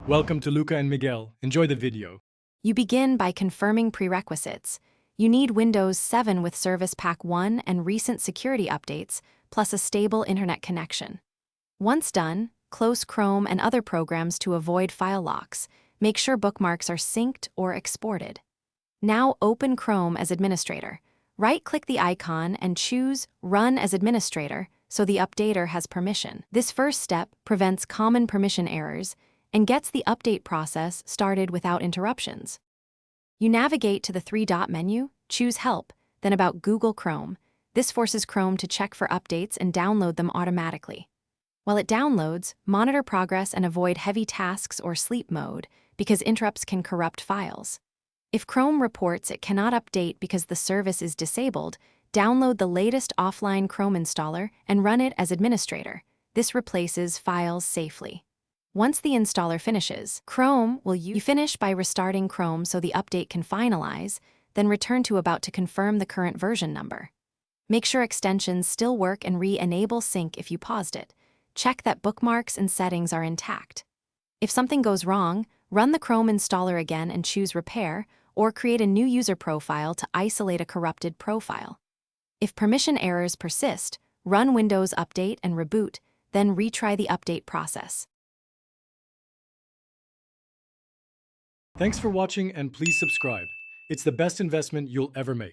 Welcome to Luca and Miguel. Enjoy the video. You begin by confirming prerequisites. You need Windows 7 with Service Pack 1 and recent security updates, plus a stable internet connection. Once done, close Chrome and other programs to avoid file locks. Make sure bookmarks are synced or exported. Now open Chrome as administrator. Right-click the icon and choose Run as Administrator so the updater has permission. This first step prevents common permission errors and gets the update process started without interruptions. You navigate to the three-dot menu, choose Help, then About Google Chrome. This forces Chrome to check for updates and download them automatically. While it downloads, monitor progress and avoid heavy tasks or sleep mode because interrupts can corrupt files. If Chrome reports it cannot update because the service is disabled, download the latest offline Chrome installer and run it as administrator. This replaces files safely. Once the installer finishes, Chrome will You finish by restarting Chrome so the update can finalize, then return to About to confirm the current version number. Make sure extensions still work and re-enable sync if you paused it. Check that bookmarks and settings are intact. If something goes wrong, run the Chrome installer again and choose Repair, or create a new user profile to isolate a corrupted profile. If permission errors persist, run Windows Update and reboot, then retry the update process. Thanks for watching and please subscribe. It's the best investment you'll ever make.